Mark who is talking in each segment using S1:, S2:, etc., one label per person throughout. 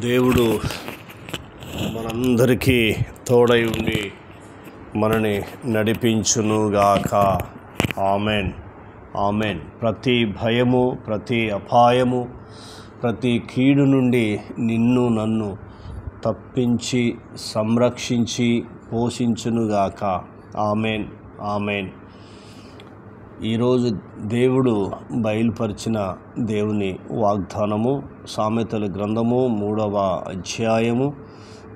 S1: దేవుడు మనందరికీ తోడై ఉండి మనని నడిపించునుగాక. Amen, amen. ప్రతి భయము, ప్రతి అపాయము, ప్రతి కీడు నుండి నిన్ను నన్ను తప్పించి సంరక్షించి పోషించునుగాక. Amen, amen. ఈరోజు దేవుడు బయలుపరిచిన దేవుని వాగ్దానము సామెతల గ్రంథము 3వ అధ్యాయము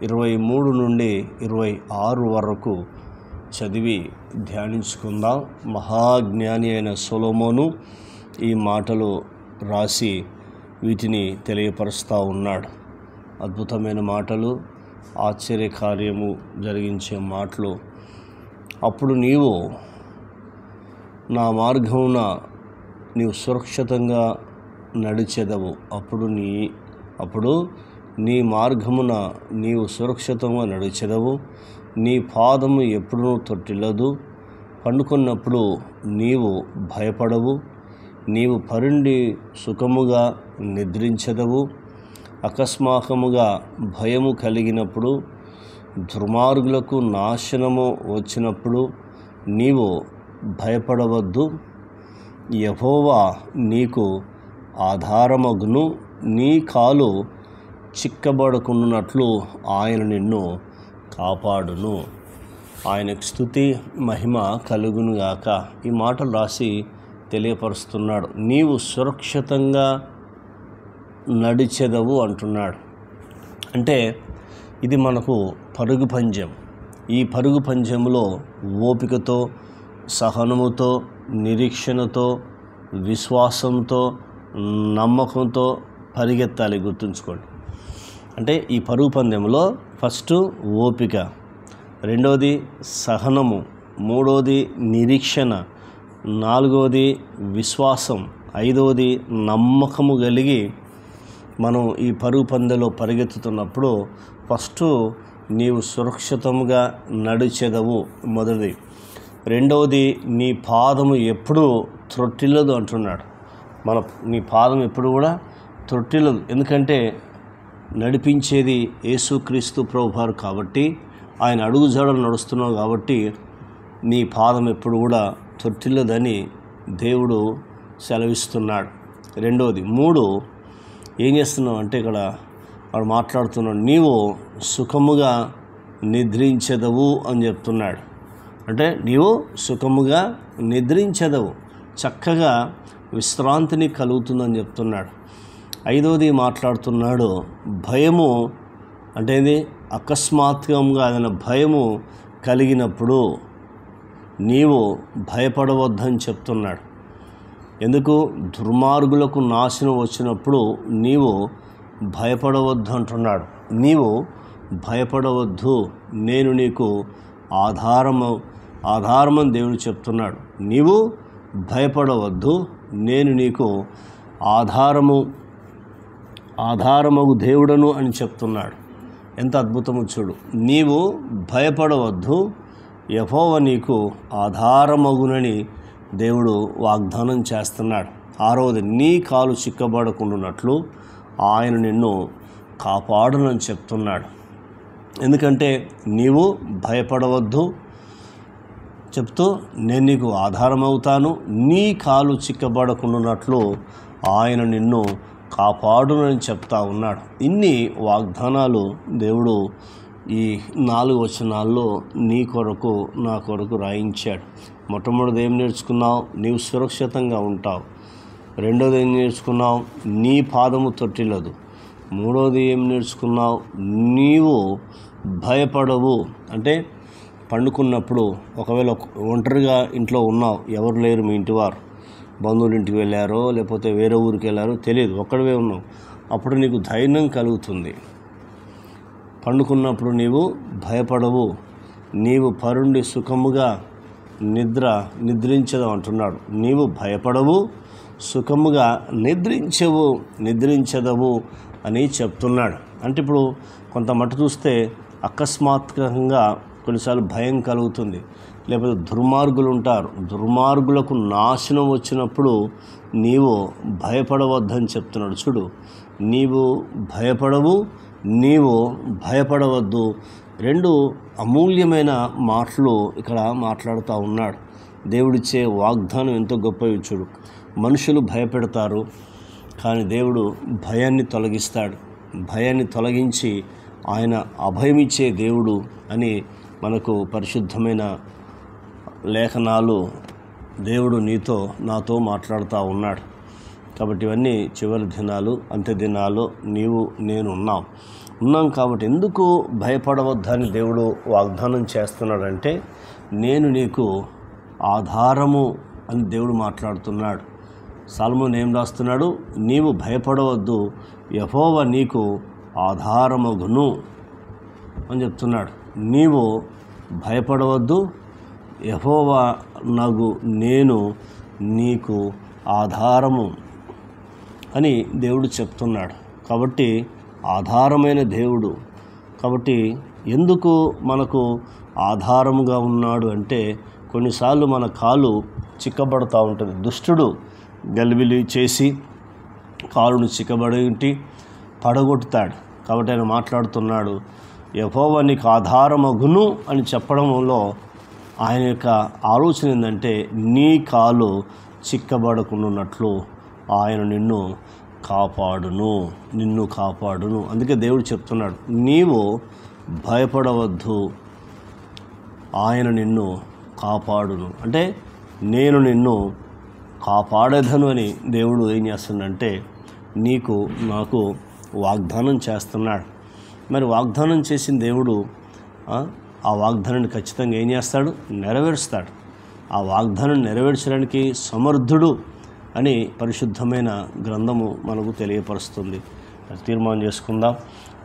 S1: 23 నుండి 26 వరకు చదివి ధ్యానించుకుందాం. మహాజ్ఞాని అయిన సొలొమోను ఈ మాటలు రాసి వీటిని తెలియపరుస్తూ ఉన్నాడు. అద్భుతమైన మాటలు, ఆశ్చర్యకార్యము జరిగించే మాటలు. అప్పుడు నీవు నా మార్గమున నీవు సురక్షితంగా నడిచెదవు. అప్పుడు నీ మార్గమున నీవు సురక్షితంగా నడిచెదవు. నీ పాదము ఎప్పుడూ తొట్టిల్లదు. పండుకున్నప్పుడు నీవు భయపడవు. నీవు పరుండి సుఖముగా నిద్రించెదవు. అకస్మాత్తుగా భయము కలిగినప్పుడు, దుర్మార్గులకు నాశనము వచ్చినప్పుడు నీవు భయపడవద్దు. యెహోవా నీకు ఆధారమగును. నీ కాలు చిక్కబడకున్నట్లు ఆయన నిన్ను కాపాడును. ఆయనకు స్తుతి మహిమ కలుగునుగాక. ఈ మాటలు రాసి తెలియపరుస్తున్నాడు. నీవు సురక్షితంగా నడిచెదవు అంటున్నాడు. అంటే ఇది మనకు పరుగు పందెం. ఈ పరుగు పందెంలో ఓపికతో, సహనముతో, నిరీక్షణతో, విశ్వాసంతో, నమ్మకంతో పరిగెత్తాలి. గుర్తుంచుకోండి. అంటే ఈ పరుగు పందెంలో ఫస్ట్ ఓపిక, రెండవది సహనము, మూడవది నిరీక్షణ, నాలుగవది విశ్వాసం, ఐదవది నమ్మకము కలిగి మనం ఈ పరుగు పందెంలో పరిగెత్తుతున్నప్పుడు ఫస్ట్ నీవు సురక్షితంగా నడిచెదవు మొదటిది. రెండవది నీ పాదము ఎప్పుడూ త్రొట్టిల్లదు అంటున్నాడు. నీ పాదం ఎప్పుడు కూడా త్రొట్టిల్లదు. ఎందుకంటే నడిపించేది యేసుక్రీస్తు ప్రభువారు కాబట్టి, ఆయన అడుగుజాడలు నడుస్తున్నావు కాబట్టి నీ పాదం ఎప్పుడు కూడా త్రొట్టిల్లదని దేవుడు సెలవిస్తున్నాడు. రెండవది. మూడు, ఏం చేస్తున్నావు అంటే ఇక్కడ వాడు మాట్లాడుతున్నాడు, నీవు సుఖముగా నిద్రించెదవు అని చెప్తున్నాడు. అంటే నీవు సుఖముగా నిద్రించెదవు, చక్కగా విశ్రాంతిని కలుగుతుందని చెప్తున్నాడు. ఐదవది మాట్లాడుతున్నాడు, భయము అంటే ఇది అకస్మాత్తుగా ఏదైనా భయము కలిగినప్పుడు నీవు భయపడవద్దని చెప్తున్నాడు. ఎందుకు? దుర్మార్గులకు నాశనం వచ్చినప్పుడు నీవు భయపడవద్దు అంటున్నాడు. నీవు భయపడవద్దు, నేను నీకు ఆధారమని దేవుడు చెప్తున్నాడు. నీవు భయపడవద్దు, నేను నీకు ఆధారమగు దేవుడను అని చెప్తున్నాడు. ఎంత అద్భుతము చూడు. నీవు భయపడవద్దు, యెహోవా నీకు ఆధారమగునని దేవుడు వాగ్దానం చేస్తున్నాడు. ఆరవది, నీ కాలు చిక్కబడకుండానట్లు ఆయన నిన్ను కాపాడునని చెప్తున్నాడు. ఎందుకంటే నీవు భయపడవద్దు చెప్తూ నేను నీకు ఆధారమవుతాను, నీ కాలు చిక్కబడకుండానట్లు ఆయన నిన్ను కాపాడునని చెప్తా ఉన్నాడు. ఇన్ని వాగ్దానాలు దేవుడు ఈ 4 వచనాల్లో నీ కొరకు నా కొరకు రాయించాడు. మొట్టమొదటిది ఏం నేర్చుకున్నావు? నీవు సురక్షితంగా ఉంటావు. రెండోది ఏం నేర్చుకున్నావు? నీ పాదము తొట్టిల్లదు. మూడోది ఏం నేర్చుకున్నావు? నీవు భయపడవు. అంటే పండుకున్నప్పుడు ఒకవేళ ఒంటరిగా ఇంట్లో ఉన్నావు, ఎవరు లేరు, మీ ఇంటి వారు బంధువుల ఇంటికి వెళ్ళారో లేకపోతే వేరే ఊరికి వెళ్ళారో తెలియదు, ఒక్కడివే ఉన్నావు, అప్పుడు నీకు ధైర్యం కలుగుతుంది. పండుకున్నప్పుడు నీవు భయపడవు, నీవు పరుండి సుఖముగా నిద్రించదు అంటున్నాడు. నీవు భయపడవు, సుఖముగా నిద్రించదవు అని చెప్తున్నాడు. అంటే ఇప్పుడు కొంత మట్టు చూస్తే అకస్మాత్తుగా కొన్నిసార్లు భయం కలుగుతుంది. లేకపోతే దుర్మార్గులు ఉంటారు, దుర్మార్గులకు నాశనం వచ్చినప్పుడు నీవు భయపడవద్దని చెప్తున్నాడు. చూడు, నీవు భయపడవు, నీవు భయపడవద్దు. రెండు అమూల్యమైన మాటలు ఇక్కడ మాట్లాడుతూ ఉన్నాడు. దేవుడిచ్చే వాగ్దానం ఎంతో గొప్ప చూడు. మనుషులు భయపెడతారు, కానీ దేవుడు భయాన్ని తొలగిస్తాడు. భయాన్ని తొలగించి ఆయన అభయమిచ్చే దేవుడు అని మనకు పరిశుద్ధమైన లేఖనాలు దేవుడు నాతో మాట్లాడుతూ ఉన్నాడు. కాబట్టి ఇవన్నీ చివరి దినాలు, అంత్య దినాలు నేను ఉన్నాం కాబట్టి ఎందుకు భయపడవద్దని దేవుడు వాగ్దానం చేస్తున్నాడంటే, నేను నీకు ఆధారము అని దేవుడు మాట్లాడుతున్నాడు. సల్మోన్ ఏం రాస్తున్నాడు? నీవు భయపడవద్దు, యెహోవా నీకు ఆధారమగును అని చెప్తున్నాడు. నీవు భయపడవద్దు, యెహోవా నేను నీకు ఆధారము అని దేవుడు చెప్తున్నాడు. కాబట్టి ఆధారమైన దేవుడు. కాబట్టి ఎందుకు మనకు ఆధారముగా ఉన్నాడు అంటే, కొన్నిసార్లు మన కాలు చిక్కబడుతూ ఉంటుంది. దుష్టుడు గలిబిలి చేసి కాలును చిక్కబడి పడగొట్టుతాడు. కాబట్టి ఆయన మాట్లాడుతున్నాడు, యెహోవా నీకు ఆధారమగును అని చెప్పడంలో ఆయన యొక్క ఆలోచన ఏంటంటే, నీ కాలు చిక్కబడకున్నట్లు ఆయన నిన్ను కాపాడును. అందుకే దేవుడు చెప్తున్నాడు, నీవు భయపడవద్దు, ఆయన నిన్ను కాపాడును. అంటే నేను నిన్ను కాపాడేదను అని దేవుడు ఏం చేస్తున్నాడంటే నాకు వాగ్దానం చేస్తున్నాడు. మరి వాగ్దానం చేసిన దేవుడు ఆ వాగ్దానాన్ని ఖచ్చితంగా ఏం చేస్తాడు? నెరవేరుస్తాడు. ఆ వాగ్దానం నెరవేర్చడానికి సమర్థుడు అని పరిశుద్ధమైన గ్రంథము మనకు తెలియపరుస్తుంది. తీర్మానం చేసుకుందాం.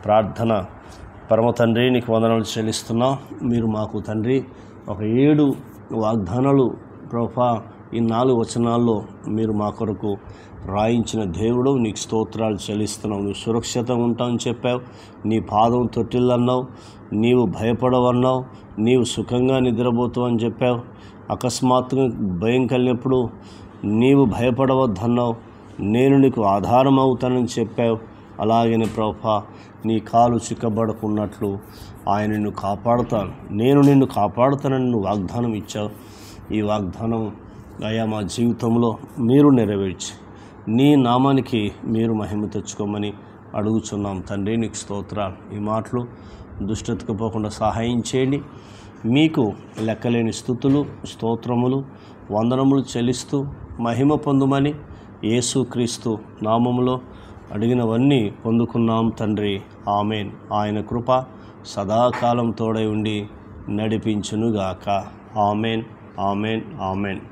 S1: ప్రార్థన. పరమ తండ్రి, నీకు వందనాలు చెల్లిస్తున్నాం. మీరు మాకు తండ్రి ఒక 7 వాగ్దానాలు ప్రభువా, ఈ 4 వచనాల్లో మీరు మా కొరకు రాయించిన దేవుడు, నీకు స్తోత్రాలు చెల్లిస్తున్నావు. నువ్వు సురక్షితంగా ఉంటావని చెప్పావు, నీ పాదం తొట్టిల్లన్నావు, నీవు భయపడవన్నావు, నీవు సుఖంగా నిద్రపోతావు అని చెప్పావు. అకస్మాత్తుగా భయం కలిగినప్పుడు నీవు భయపడవద్దన్నావు, నేను నీకు ఆధారం అవుతానని చెప్పావు. అలాగనే ప్రభువా, నీ కాలు చిక్కబడకున్నట్లు ఆయన నిన్ను కాపాడుతాను, నేను నిన్ను కాపాడుతానని నువ్వు వాగ్దానం ఇచ్చావు. ఈ వాగ్దానం అయ్యా మా జీవితంలో మీరు నెరవేర్చి నీ నామానికి మీరు మహిమ తెచ్చుకోమని అడుగుచున్నాం తండ్రి. నీకు స్తోత్రాలు. ఈ మాటలు దుష్టతకు పోకుండా సహాయం చేయండి. మీకు లెక్కలేని స్తుతులు, స్తోత్రములు, వందనములు చెల్లిస్తూ మహిమ పొందుమని యేసుక్రీస్తు నామములో అడిగినవన్నీ పొందుకున్నాం తండ్రి. ఆమెన్. ఆయన కృప సదాకాలం తోడై ఉండి నడిపించునుగాక. Amen, amen, amen.